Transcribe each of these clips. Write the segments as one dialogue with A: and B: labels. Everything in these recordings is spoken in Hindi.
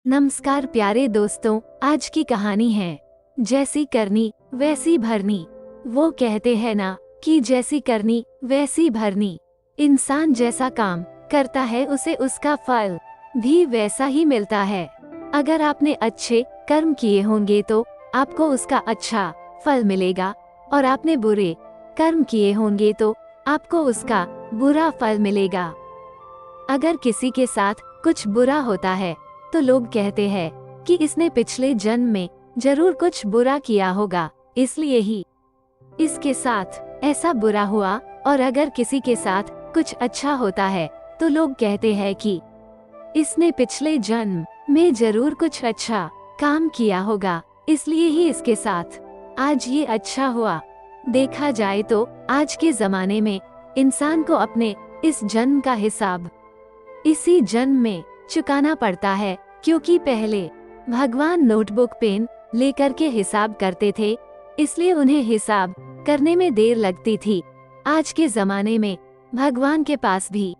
A: नमस्कार प्यारे दोस्तों, आज की कहानी है जैसी करनी वैसी भरनी। वो कहते हैं ना कि जैसी करनी वैसी भरनी। इंसान जैसा काम करता है उसे उसका फल भी वैसा ही मिलता है। अगर आपने अच्छे कर्म किए होंगे तो आपको उसका अच्छा फल मिलेगा, और आपने बुरे कर्म किए होंगे तो आपको उसका बुरा फल मिलेगा। अगर किसी के साथ कुछ बुरा होता है तो लोग कहते हैं कि इसने पिछले जन्म में जरूर कुछ बुरा किया होगा, इसलिए ही इसके साथ ऐसा बुरा हुआ। और अगर किसी के साथ कुछ अच्छा होता है तो लोग कहते हैं कि इसने पिछले जन्म में जरूर कुछ अच्छा काम किया होगा, इसलिए ही इसके साथ आज ये अच्छा हुआ। देखा जाए तो आज के जमाने में इंसान को अपने इस जन्म का हिसाब इसी जन्म में चुकाना पड़ता है, क्योंकि पहले भगवान नोटबुक पेन लेकर के हिसाब करते थे, इसलिए उन्हें हिसाब करने में देर लगती थी। आज के जमाने में भगवान के पास भी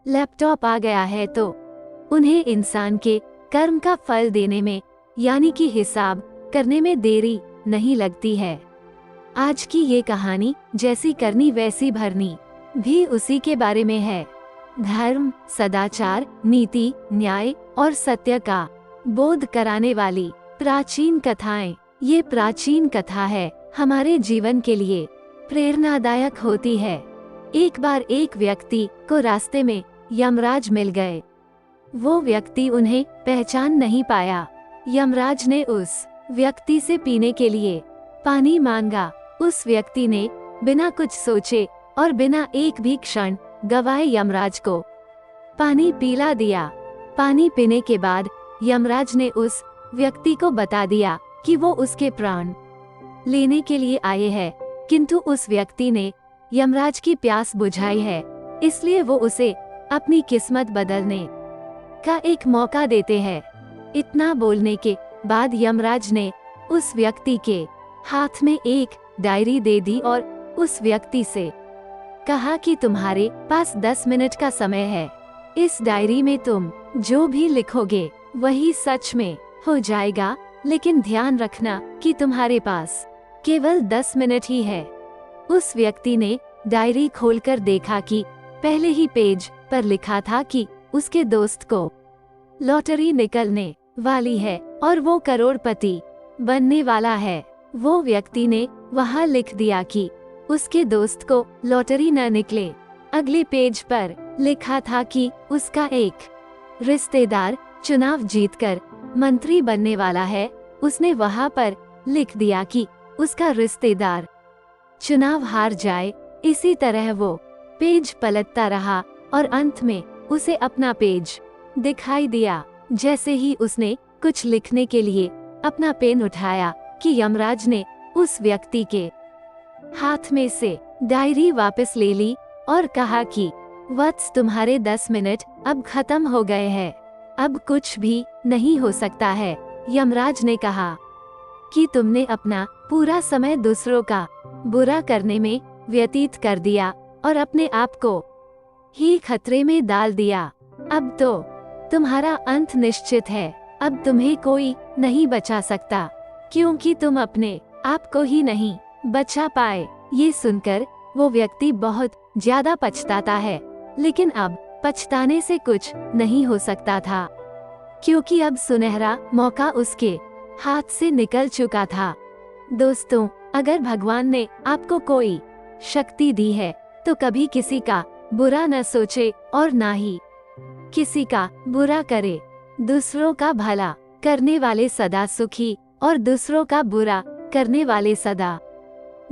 A: लैपटॉप आ गया है तो उन्हें इंसान के कर्म का फल देने में यानी कि हिसाब करने में देरी नहीं लगती है। आज की ये कहानी जैसी करनी वैसी भरनी भी उसी के बारे में है। धर्म, सदाचार, नीति, न्याय और सत्य का बोध कराने वाली प्राचीन कथाएं। ये प्राचीन कथा है हमारे जीवन के लिए प्रेरणादायक होती है। एक बार एक व्यक्ति को रास्ते में यमराज मिल गए। वो व्यक्ति उन्हें पहचान नहीं पाया। यमराज ने उस व्यक्ति से पीने के लिए पानी मांगा। उस व्यक्ति ने बिना कुछ सोचे और बिना एक भी क्षण गवाए यमराज को पानी पिला दिया। पानी पीने के बाद यमराज ने उस व्यक्ति को बता दिया कि वो उसके प्राण लेने के लिए आए हैं, किंतु उस व्यक्ति ने यमराज की प्यास बुझाई है, इसलिए वो उसे अपनी किस्मत बदलने का एक मौका देते हैं। इतना बोलने के बाद यमराज ने उस व्यक्ति के हाथ में एक डायरी दे दी और उस व्यक्ति से कहा कि तुम्हारे पास 10 मिनट का समय है। इस डायरी में तुम जो भी लिखोगे वही सच में हो जाएगा, लेकिन ध्यान रखना कि तुम्हारे पास केवल 10 मिनट ही है। उस व्यक्ति ने डायरी खोलकर देखा कि पहले ही पेज पर लिखा था कि उसके दोस्त को लॉटरी निकलने वाली है और वो करोड़पति बनने वाला है। वो व्यक्ति ने वहाँ लिख दिया कि उसके दोस्त को लॉटरी न निकले। अगले पेज पर लिखा था कि उसका एक रिश्तेदार चुनाव जीतकर मंत्री बनने वाला है। उसने वहाँ पर लिख दिया कि उसका रिश्तेदार चुनाव हार जाए। इसी तरह वो पेज पलटता रहा और अंत में उसे अपना पेज दिखाई दिया। जैसे ही उसने कुछ लिखने के लिए अपना पेन उठाया कि यमराज ने उस व्यक्ति के हाथ में से डायरी वापस ले ली और कहा कि वत्स, तुम्हारे 10 मिनट अब खत्म हो गए हैं, अब कुछ भी नहीं हो सकता है। यमराज ने कहा कि तुमने अपना पूरा समय दूसरों का बुरा करने में व्यतीत कर दिया और अपने आप को ही खतरे में डाल दिया। अब तो तुम्हारा अंत निश्चित है। अब तुम्हें कोई नहीं बचा सकता, क्योंकि तुम अपने आप को ही नहीं बचा पाए। ये सुनकर वो व्यक्ति बहुत ज्यादा पछताता है, लेकिन अब पछताने से कुछ नहीं हो सकता था, क्योंकि अब सुनहरा मौका उसके हाथ से निकल चुका था। दोस्तों, अगर भगवान ने आपको कोई शक्ति दी है तो कभी किसी का बुरा न सोचे और ना ही किसी का बुरा करे। दूसरों का भला करने वाले सदा सुखी और दूसरों का बुरा करने वाले सदा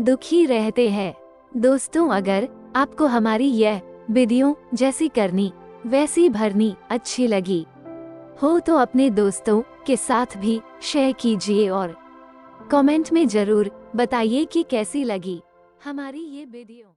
A: दुखी रहते हैं। दोस्तों, अगर आपको हमारी यह वीडियो जैसी करनी वैसी भरनी अच्छी लगी हो तो अपने दोस्तों के साथ भी शेयर कीजिए और कमेंट में जरूर बताइए कि कैसी लगी हमारी ये वीडियो।